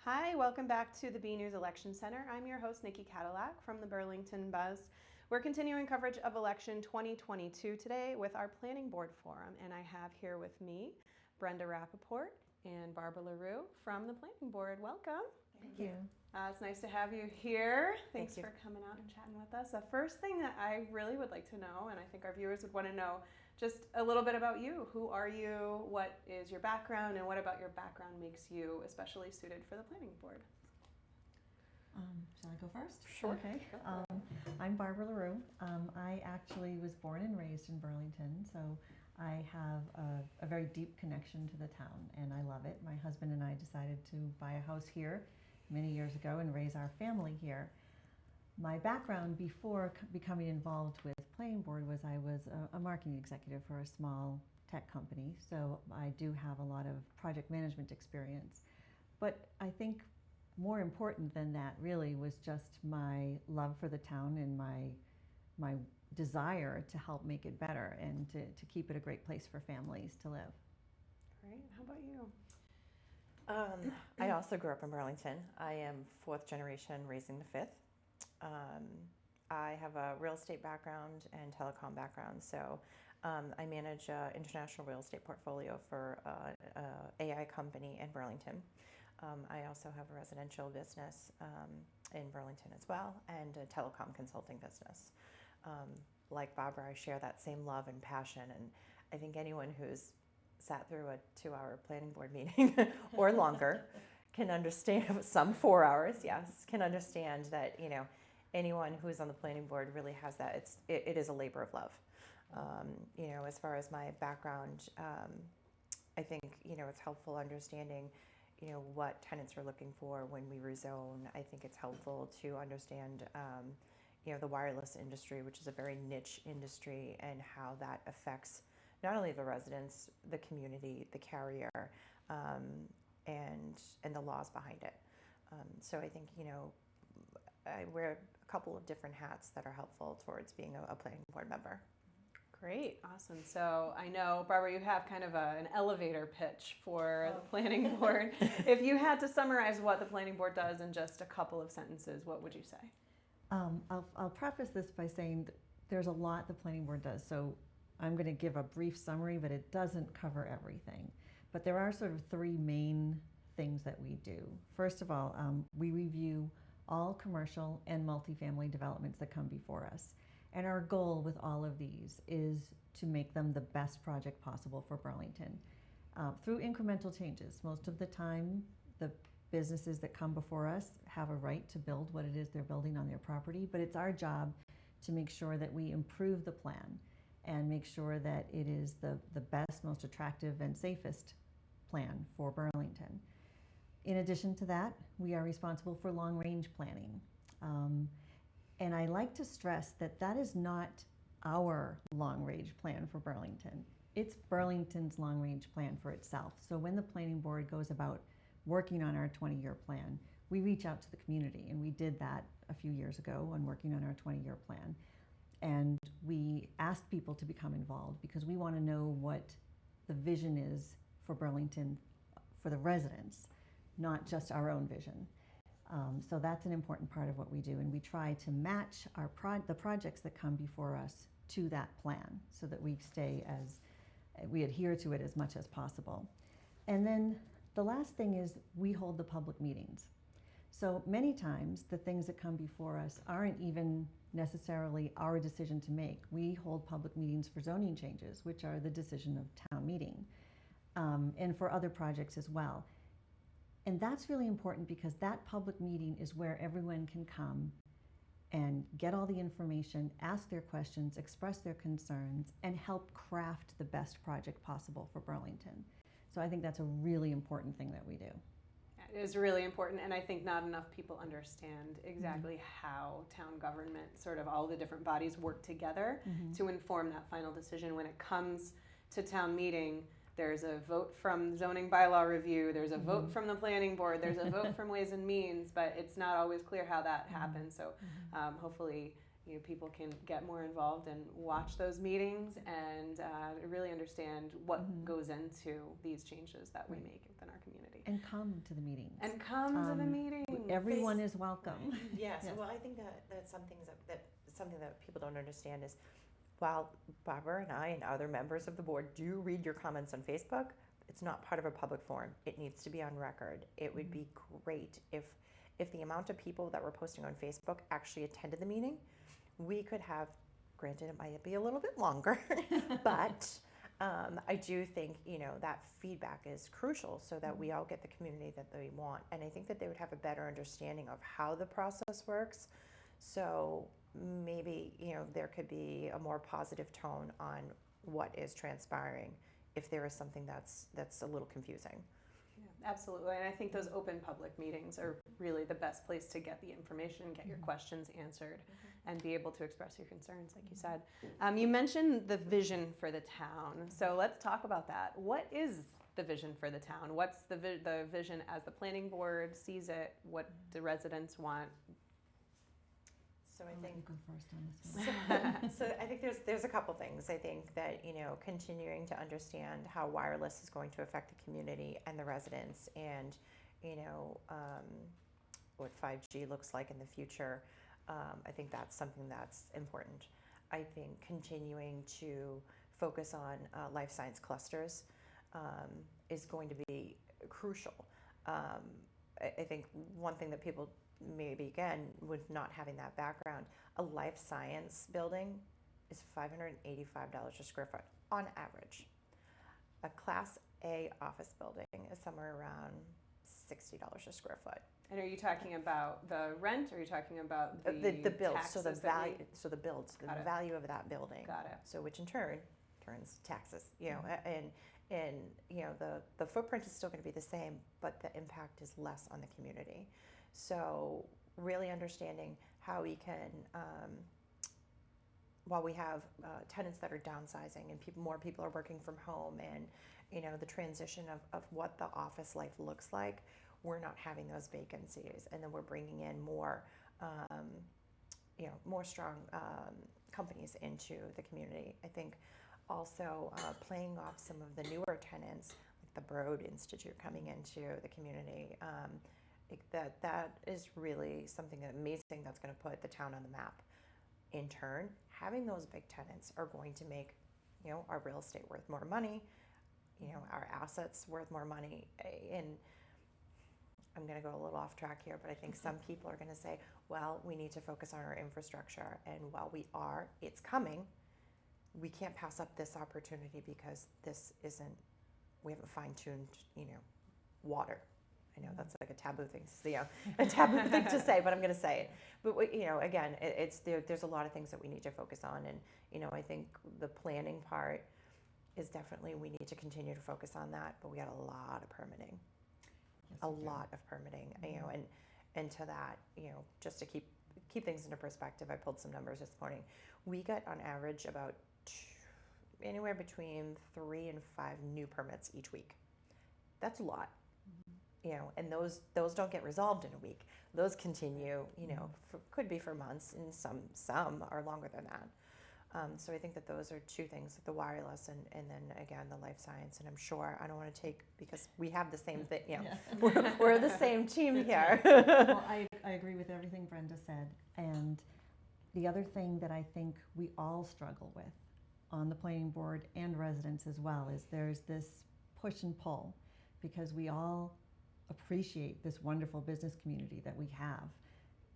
Hi, welcome back to the BNEWS Election Center. I'm your host, Nicci Kadilak from the Burlington Buzz. We're continuing coverage of election 2022 today with our Planning Board Forum, and I have here with me Brenda Rappaport and Barbara LaRue from the Planning Board. Welcome. Thank you. It's nice to have you here. Thanks Thank you. for coming out and chatting with us. The first thing that I really would like to know, and I think our viewers would want to know, just a little bit about you. Who are you? What is your background? And what about your background makes you especially suited for the Planning Board? Shall I go first? Sure. Okay. I'm Barbara LaRue. I actually was born and raised in Burlington, so I have a very deep connection to the town, and I love it. My husband and I decided to buy a house here many years ago and raise our family here. My background before becoming involved with Planning Board was I was a marketing executive for a small tech company, so I do have a lot of project management experience. But I think more important than that really was just my love for the town and my desire to help make it better and to keep it a great place for families to live. Great. How about you? I also grew up in Burlington. I am fourth generation, raising the fifth. I have a real estate background and telecom background, so I manage an international real estate portfolio for an AI company in Burlington. I also have a residential business in Burlington as well, and a telecom consulting business. Like Barbara, I share that same love and passion, and I think anyone who's sat through a 2-hour planning board meeting or longer can understand, some 4 hours, yes, can understand that, you know, anyone who's on the planning board really has that. It is a labor of love. You know, as far as my background, I think, you know, it's helpful understanding, you know, what tenants are looking for when we rezone. I think it's helpful to understand, you know, the wireless industry, which is a very niche industry, and how that affects not only the residents, the community, the carrier, and the laws behind it. So I think, you know, I wear a couple of different hats that are helpful towards being a planning board member. Great, awesome. So I know, Barbara, you have kind of an elevator pitch for the Planning Board. If you had to summarize what the Planning Board does in just a couple of sentences, what would you say? I'll preface this by saying that there's a lot the Planning Board does, so I'm going to give a brief summary, but it doesn't cover everything. But there are sort of three main things that we do. First of all, we review all commercial and multifamily developments that come before us. And our goal with all of these is to make them the best project possible for Burlington through incremental changes. Most of the time, the businesses that come before us have a right to build what it is they're building on their property, but it's our job to make sure that we improve the plan and make sure that it is the best, most attractive, and safest plan for Burlington. In addition to that, we are responsible for long-range planning. And I like to stress that that is not our long-range plan for Burlington. It's Burlington's long-range plan for itself. So when the Planning Board goes about working on our 20-year plan, we reach out to the community, and we did that a few years ago when working on our 20-year plan. And we ask people to become involved because we want to know what the vision is for Burlington, for the residents, not just our own vision. So that's an important part of what we do, and we try to match the projects that come before us to that plan so that we adhere to it as much as possible. And then the last thing is we hold the public meetings. So many times the things that come before us aren't even necessarily our decision to make. We hold public meetings for zoning changes, which are the decision of town meeting, and for other projects as well. And that's really important because that public meeting is where everyone can come and get all the information, ask their questions, express their concerns, and help craft the best project possible for Burlington. So I think that's a really important thing that we do. It is really important, and I think not enough people understand exactly how town government, sort of all the different bodies work together to inform that final decision. When it comes to town meeting, there's a vote from zoning bylaw review, there's a vote from the planning board, there's a vote from Ways and Means, but it's not always clear how that happens. So hopefully people can get more involved and watch those meetings and really understand what goes into these changes that we make within our community. And come to the meetings. And come to the meetings. Everyone is welcome. Yes. Yes. Well, I think that's something that people don't understand is, while Barbara and I and other members of the board do read your comments on Facebook, it's not part of a public forum. It needs to be on record. It would be great if the amount of people that were posting on Facebook actually attended the meeting. We could have, granted it might be a little bit longer, but I do think, that feedback is crucial so that we all get the community that they want. And I think that they would have a better understanding of how the process works. So maybe, there could be a more positive tone on what is transpiring if there is something that's a little confusing. Yeah, absolutely. And I think those open public meetings are really the best place to get the information, get your questions answered, and be able to express your concerns, like you said. You mentioned the vision for the town. So let's talk about that. What is the vision for the town? What's the vision as the planning board sees it? What do residents want? So I I'll let think you go first on this one. so I think there's a couple things. I think that continuing to understand how wireless is going to affect the community and the residents, and what 5G looks like in the future. I think that's something that's important. I think continuing to focus on life science clusters is going to be crucial. I think one thing that people maybe, again, with not having that background, a life science building is $585 a square foot on average. A Class A office building is somewhere around $60 a square foot. And are you talking about the rent, or are you talking about the build? So the taxes value, so the builds, the value of that building. Got it. So which in turn turns taxes. And the footprint is still going to be the same, but the impact is less on the community. So really understanding how we can, while we have tenants that are downsizing and more people are working from home, and the transition of what the office life looks like, we're not having those vacancies, and then we're bringing in more, more strong companies into the community. I think also playing off some of the newer tenants, like the Broad Institute coming into the community. That is really something amazing that's going to put the town on the map. In turn, having those big tenants are going to make, our real estate worth more money, our assets worth more money. And I'm going to go a little off track here, but I think some people are going to say, well, we need to focus on our infrastructure. And while it's coming, we can't pass up this opportunity because we haven't fine-tuned, water. I know that's like a taboo thing, a taboo thing to say, but I'm going to say it. But again, there's a lot of things that we need to focus on, and I think the planning part is definitely, we need to continue to focus on that. But we got a lot of permitting, and to that, just to keep things into perspective, I pulled some numbers this morning. We got on average about anywhere between 3 and 5 new permits each week. That's a lot. And those don't get resolved in a week. Those continue, could be for months, and some are longer than that. So I think that those are two things: the wireless, and then again the life science. And I'm sure I don't want to take, because we have the same thing. We're the same team here. Well, I agree with everything Brenda said. And the other thing that I think we all struggle with on the planning board and residents as well is there's this push and pull, because we all appreciate this wonderful business community that we have.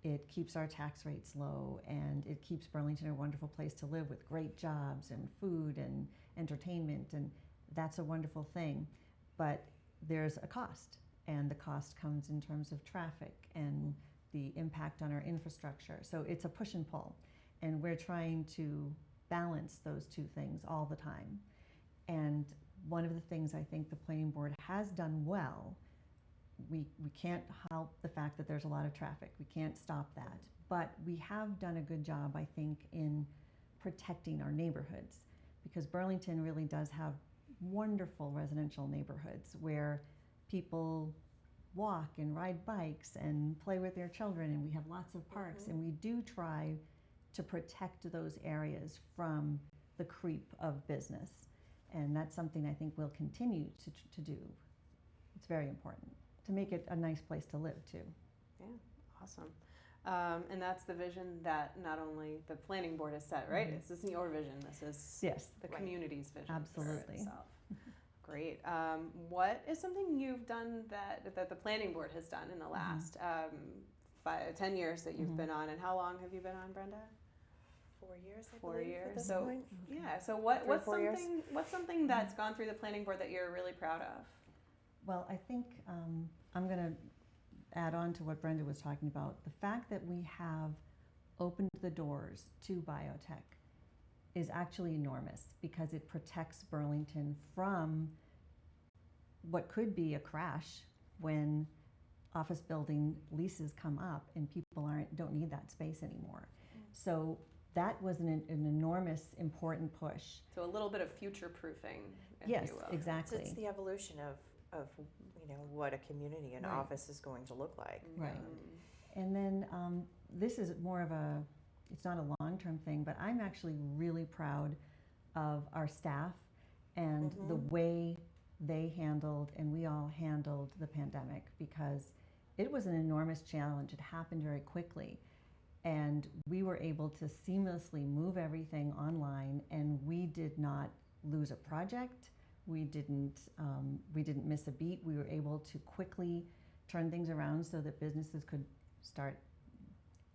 It keeps our tax rates low, and it keeps Burlington a wonderful place to live with great jobs and food and entertainment, and that's a wonderful thing. But there's a cost, and the cost comes in terms of traffic and the impact on our infrastructure. So it's a push and pull, and we're trying to balance those two things all the time. And one of the things I think the planning board has done well, we can't help the fact that there's a lot of traffic. We can't stop that. But we have done a good job, I think, in protecting our neighborhoods, because Burlington really does have wonderful residential neighborhoods where people walk and ride bikes and play with their children, and we have lots of parks, and we do try to protect those areas from the creep of business. And that's something I think we'll continue to do. It's very important to make it a nice place to live too. Yeah, awesome. And that's the vision that not only the planning board has set, right? This isn't your vision. This is the community's vision. Absolutely. For itself. Great. What is something you've done that the planning board has done in the last 10 years that you've been on? And how long have you been on, Brenda? 4 years, I 4 believe, years. at this So point. yeah. So what's 4 years. something that's gone through the planning board that you're really proud of? Well, I think I'm going to add on to what Brenda was talking about. The fact that we have opened the doors to biotech is actually enormous because it protects Burlington from what could be a crash when office building leases come up and people don't need that space anymore. So that was an enormous, important push. So a little bit of future proofing, if Yes, you will. exactly. It's the evolution of what a community and office is going to look like. Right. And then this is more of it's not a long-term thing, but I'm actually really proud of our staff and the way they handled and we all handled the pandemic, because it was an enormous challenge. It happened very quickly. And we were able to seamlessly move everything online, and we did not lose a project. We didn't miss a beat. We were able to quickly turn things around so that businesses could start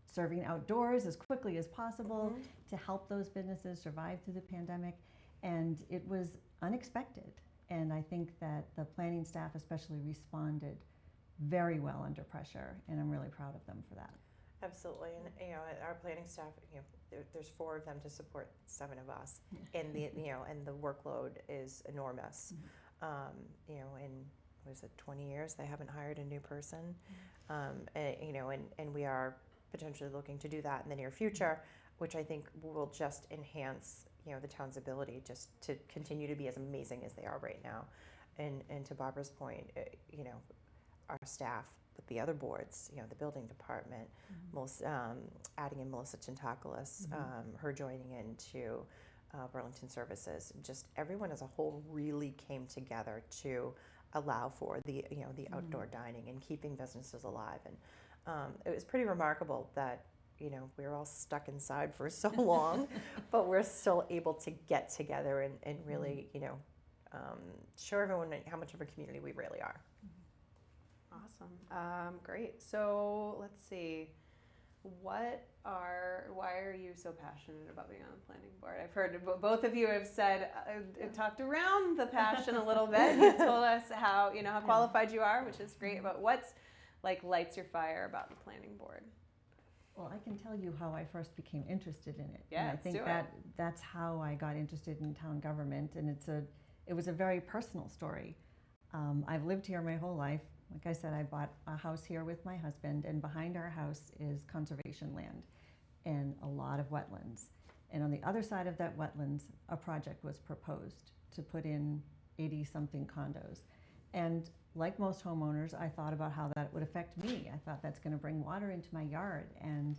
serving outdoors as quickly as possible to help those businesses survive through the pandemic. And it was unexpected. And I think that the planning staff especially responded very well under pressure, and I'm really proud of them for that. Absolutely, and our planning staff, there's 4 of them to support 7 of us, and the workload is enormous. In was it 20 years they haven't hired a new person, and we are potentially looking to do that in the near future, which I think will just enhance the town's ability just to continue to be as amazing as they are right now. And to Barbara's point, our staff with the other boards, the building department, adding in Melissa Chintakoulis, her joining into Burlington Services, just everyone as a whole really came together to allow for the outdoor dining and keeping businesses alive. And it was pretty remarkable that we were all stuck inside for so long, but we're still able to get together and really show everyone how much of a community we really are. Awesome. Great. So let's see. Why are you so passionate about being on the planning board? I've heard both of you have said, talked around the passion a little bit. You told us how qualified you are, which is great. But what's lights your fire about the planning board? Well, I can tell you how I first became interested in it. Yeah, and I think that's how I got interested in town government, and it was a very personal story. I've lived here my whole life. Like I said, I bought a house here with my husband, and behind our house is conservation land and a lot of wetlands. And on the other side of that wetlands, a project was proposed to put in 80-something condos. And like most homeowners, I thought about how that would affect me. I thought that's going to bring water into my yard, and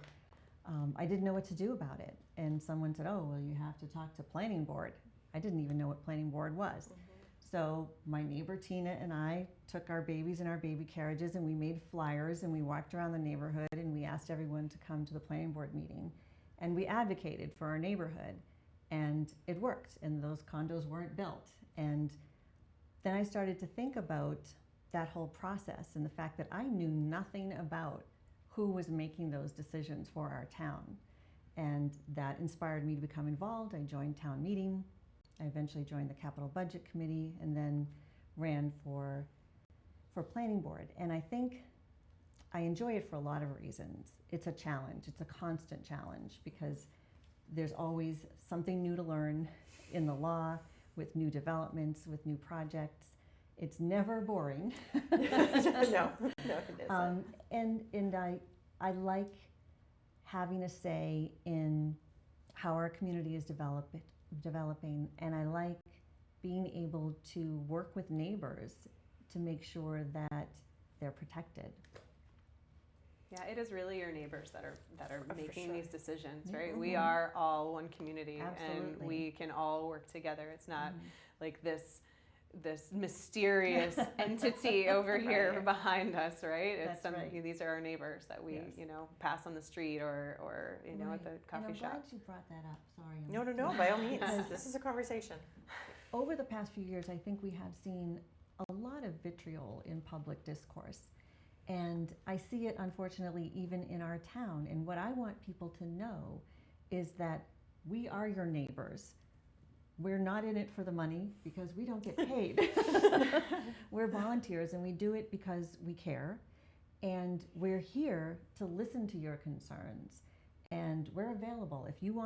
I didn't know what to do about it. And someone said, oh, well, you have to talk to planning board. I didn't even know what planning board was. So my neighbor Tina and I took our babies in our baby carriages, and we made flyers, and we walked around the neighborhood, and we asked everyone to come to the planning board meeting. And we advocated for our neighborhood, and it worked, and those condos weren't built. And then I started to think about that whole process and the fact that I knew nothing about who was making those decisions for our town. And that inspired me to become involved. I joined town meeting. I eventually joined the capital budget committee, and then ran for planning board. And I think I enjoy it for a lot of reasons. It's a challenge. It's a constant challenge because there's always something new to learn in the law, with new developments, with new projects. It's never boring. No, it isn't. And I like having a say in how our community is developing, and I like being able to work with neighbors to make sure that they're protected. Yeah, it is really your neighbors that are For making sure. these decisions, Yeah. right? We are all one community, and Absolutely. we can all work together. It's not Mhm. like this mysterious entity over here Right. behind us, right? That's right. These are our neighbors that we Yes. pass on the street or at the Right. coffee and I'm shop. glad you brought that up. Sorry. No, by all means. This is a conversation. Over the past few years, I think we have seen a lot of vitriol in public discourse. And I see it, unfortunately, even in our town. And what I want people to know is that we are your neighbors. We're not in it for the money because we don't get paid. We're volunteers and we do it because we care. And we're here to listen to your concerns. And we're available. If you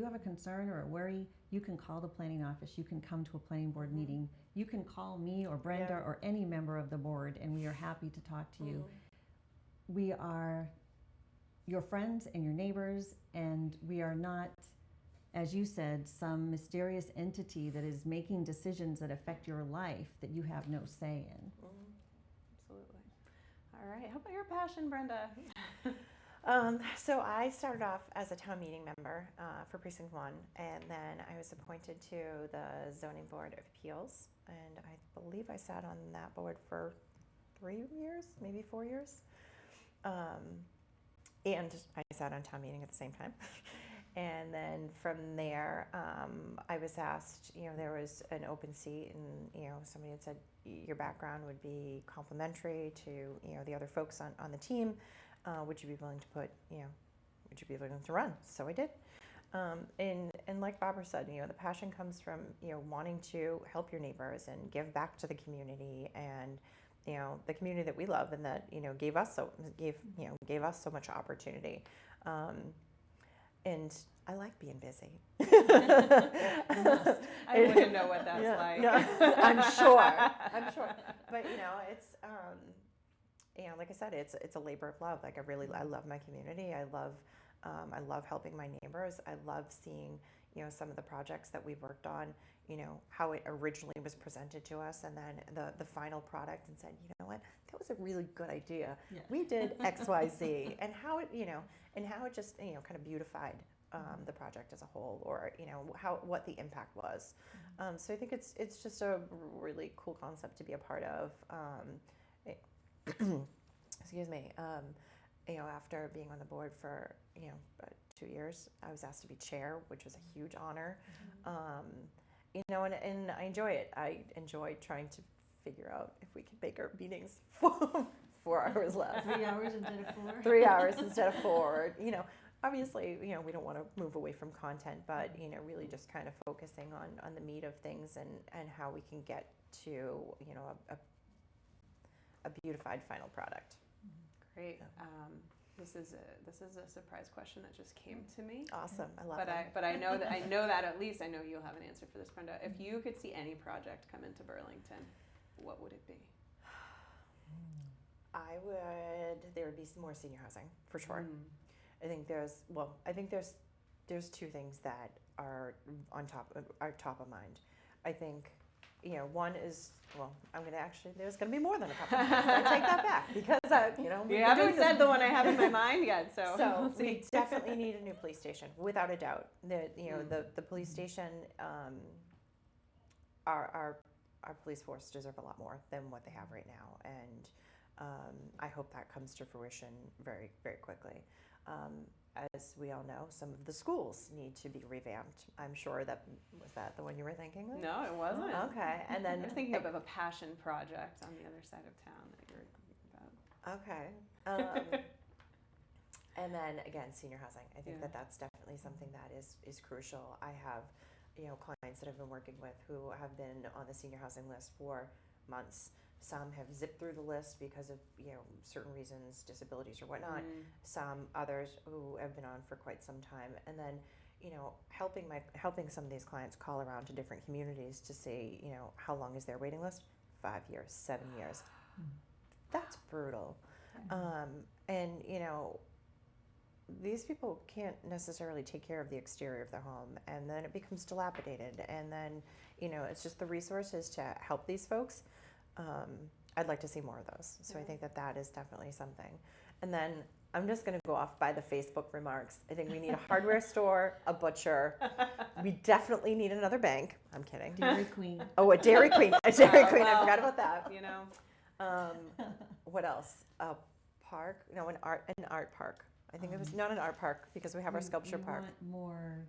have a concern or a worry, you can call the planning office. You can come to a planning board meeting. You can call me or Brenda or any member of the board, and we are happy to talk to you. We are your friends and your neighbors, and we are not, as you said, some mysterious entity that is making decisions that affect your life that you have no say in. Absolutely. All right. How about your passion, Brenda? So I started off as a town meeting member for Precinct 1, and then I was appointed to the Zoning Board of Appeals, and I believe I sat on that board for 3 years, maybe 4 years. And I sat on town meeting at the same time. And then from there, I was asked, there was an open seat, and, somebody had said your background would be complementary to, the other folks on the team. Would you be willing to would you be willing to run? So I did. And like Barbara said, the passion comes from, wanting to help your neighbors and give back to the community and, the community that we love and that, gave us so much opportunity. And I like being busy. I wouldn't know what that's like. No, I'm sure. But it's like I said, it's a labor of love. Like I love my community. I love helping my neighbors. I love seeing some of the projects that we've worked on. How it originally was presented to us, and then the final product, and said, you know what, that was a really good idea. Yeah. We did X, Y, Z, and how it just kind of beautified the project as a whole, or what the impact was. So I think it's just a really cool concept to be a part of. Excuse me. After being on the board for about 2 years, I was asked to be chair, which was a huge honor. And I enjoy it. I enjoy trying to figure out if we could make our meetings 4 hours less. 3 hours instead of 4? 3 hours instead of 4. Obviously, we don't want to move away from content, but really just kind of focusing on the meat of things and how we can get to a beautified final product. Great. This is a surprise question that just came to me. Awesome, I love But that. I know that at least I know you'll have an answer for this, Brenda. If you could see any project come into Burlington, what would it be? There would be some more senior housing for sure. I think there's 2 things that are top of mind. I think one is, there's going to be more than a couple of things. I take that back because You haven't said the one I have in my mind yet, so So we definitely need a new police station, without a doubt. The police station, our police force deserve a lot more than what they have right now, and I hope that comes to fruition very, very quickly. As we all know, some of the schools need to be revamped. I'm sure was that the one you were thinking of? No, it wasn't. Okay, and then I was thinking of a passion project on the other side of town that you were thinking about. Okay. And then again, senior housing. I think that's definitely something that is crucial. I have, clients that I've been working with who have been on the senior housing list for months. Some have zipped through the list because of certain reasons, disabilities or whatnot. Some others who have been on for quite some time, and then helping some of these clients call around to different communities to see how long is their waiting list. 5 years, 7 years. That's brutal. And these people can't necessarily take care of the exterior of their home, and then it becomes dilapidated, and then it's just the resources to help these folks. I'd like to see more of those. So I think that is definitely something. And then I'm just going to go off by the Facebook remarks. I think we need a hardware store, a butcher. We definitely need another bank. I'm kidding. Dairy Queen. Oh, a Dairy Queen. A Dairy Queen. I forgot about that. You know. What else? A park? No, an art park. I think it was not an art park because we have our sculpture park. Want more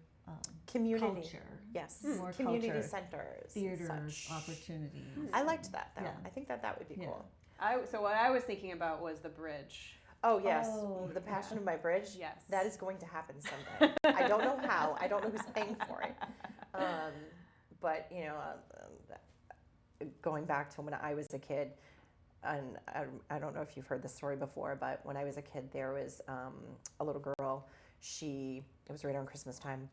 Community. culture. Yes. More Community culture, centers. theaters, such. opportunities. I liked that though. Yeah. I think that would be Yeah. cool. So what I was thinking about was the bridge. Oh yes, Oh, the Passion of My Bridge. Yes. That is going to happen someday. I don't know how. I don't know who's paying for it. But you know, going back to when I was a kid, and I don't know if you've heard this story before, but when I was a kid, there was a little girl. It was right around Christmas time,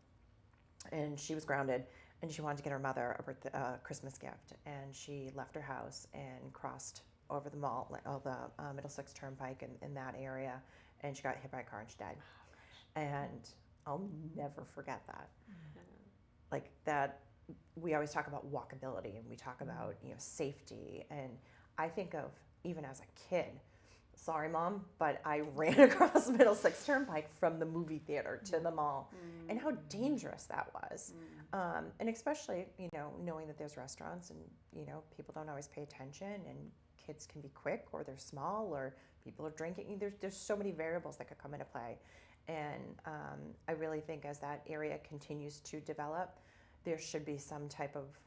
and she was grounded, and she wanted to get her mother a Christmas gift, and she left her house and crossed over the mall, the Middlesex Turnpike in that area, and she got hit by a car and she died. And I'll never forget that. Like that, we always talk about walkability and we talk about safety, and I think of even as a kid. Sorry, Mom, but I ran across Middlesex Turnpike from the movie theater to the mall, and how dangerous that was. And especially, knowing that there's restaurants and, people don't always pay attention, and kids can be quick, or they're small, or people are drinking. There's so many variables that could come into play. And I really think as that area continues to develop, there should be some type of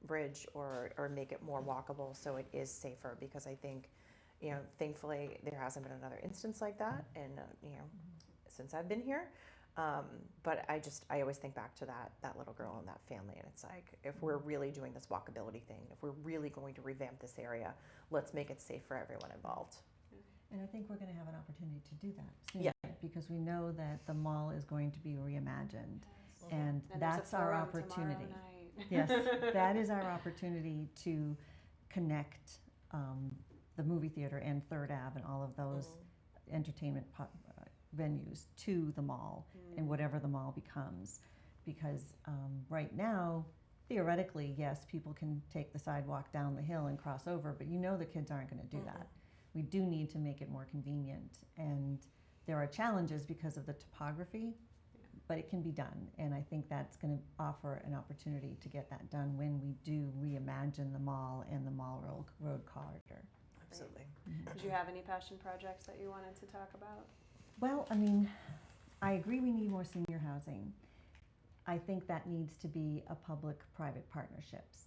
bridge or make it more walkable so it is safer, because I think, thankfully there hasn't been another instance like that, and since I've been here. But I always think back to that little girl and that family, and it's like, if we're really doing this walkability thing, if we're really going to revamp this area, let's make it safe for everyone involved. And I think we're going to have an opportunity to do that soon, Yeah. because we know that the mall is going to be reimagined, and there's a that's our forum opportunity. tomorrow night. Yes, that is our opportunity to connect the movie theater and Third Ave and all of those entertainment venues to the mall and whatever the mall becomes. Because right now, theoretically, yes, people can take the sidewalk down the hill and cross over, but the kids aren't going to do that. We do need to make it more convenient, and there are challenges because of the topography, but it can be done, and I think that's going to offer an opportunity to get that done when we do reimagine the mall and the Mall Road corridor. Absolutely. Did you have any passion projects that you wanted to talk about? Well, I agree we need more senior housing. I think that needs to be a public-private partnerships.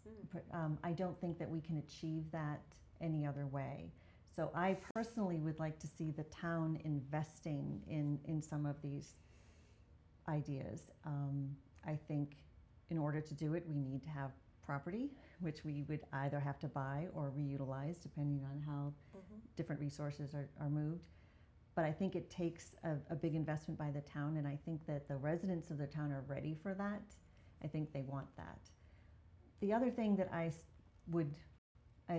I don't think that we can achieve that any other way. So I personally would like to see the town investing in some of these ideas. I think in order to do it, we need to have property, which we would either have to buy or reutilize, depending on how different resources are moved. But I think it takes a big investment by the town, and I think that the residents of the town are ready for that. I think they want that. The other thing that I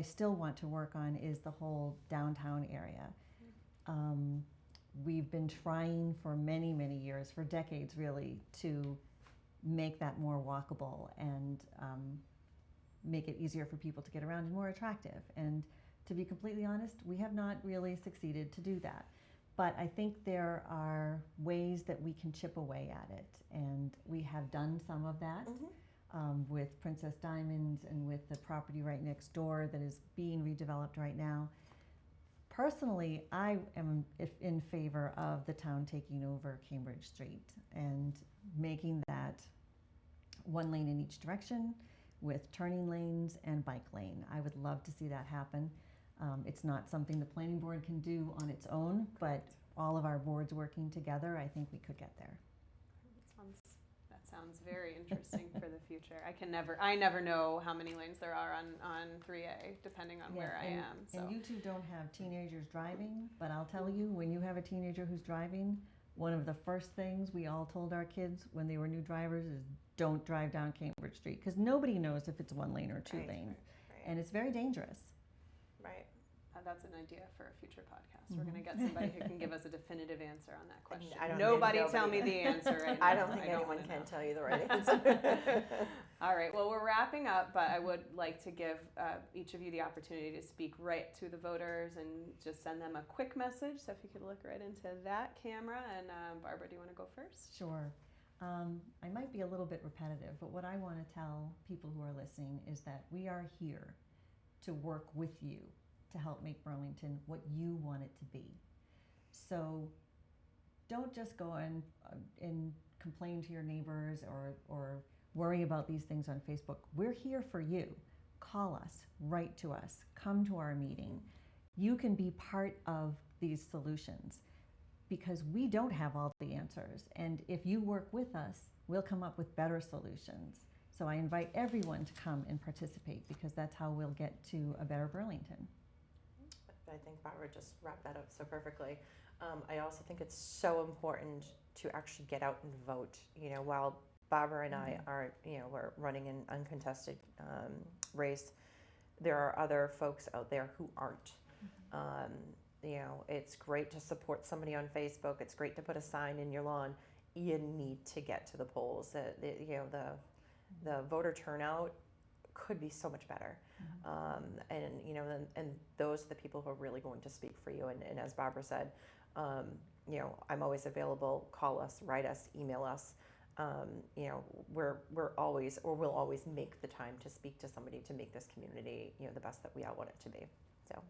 still want to work on is the whole downtown area. We've been trying for many, many years, for decades really, to make that more walkable and make it easier for people to get around and more attractive. And to be completely honest, we have not really succeeded to do that. But I think there are ways that we can chip away at it, and we have done some of that with Princess Diamonds and with the property right next door that is being redeveloped right now. Personally, I am in favor of the town taking over Cambridge Street and making that one lane in each direction with turning lanes and bike lane. I would love to see that happen. It's not something the planning board can do on its own, but all of our boards working together, I think we could get there. That sounds very interesting for the future. I never know how many lanes there are on 3A, depending on where I am. So. And you two don't have teenagers driving, but I'll tell you, when you have a teenager who's driving, one of the first things we all told our kids when they were new drivers is don't drive down Cambridge Street, because nobody knows if it's one lane or two lanes, and it's very dangerous. Right. That's an idea for a future podcast. We're going to get somebody who can give us a definitive answer on that question. I don't Nobody tell me the answer right now. I don't think anyone can tell you the right answer. All right, well, we're wrapping up, but I would like to give each of you the opportunity to speak right to the voters and just send them a quick message. So if you could look right into that camera. And Barbara, do you want to go first? Sure. I might be a little bit repetitive, but what I want to tell people who are listening is that we are here to work with you to help make Burlington what you want it to be. So don't just go and complain to your neighbors or worry about these things on Facebook. We're here for you. Call us, write to us, come to our meeting. You can be part of these solutions because we don't have all the answers. And if you work with us, we'll come up with better solutions. So I invite everyone to come and participate because that's how we'll get to a better Burlington. I think Barbara just wrapped that up so perfectly. I also think it's so important to actually get out and vote. You know, while Barbara and I are, we're running an uncontested race, there are other folks out there who aren't. It's great to support somebody on Facebook. It's great to put a sign in your lawn. You need to get to the polls. The voter turnout could be so much better. And those are the people who are really going to speak for you. And as Barbara said, I'm always available. Call us, write us, email us. We're always, or we'll always make the time to speak to somebody to make this community, the best that we all want it to be. So,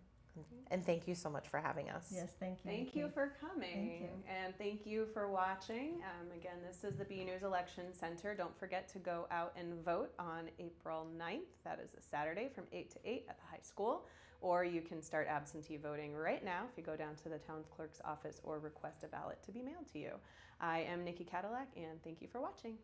and thank you so much for having us. Yes, thank you. Thank you for coming. Thank you. And thank you for watching. Again, this is the BNEWS Election Center. Don't forget to go out and vote on April 9th. That is a Saturday from 8 to 8 at the high school. Or you can start absentee voting right now if you go down to the town clerk's office or request a ballot to be mailed to you. I am Nicci Kadilak, and thank you for watching.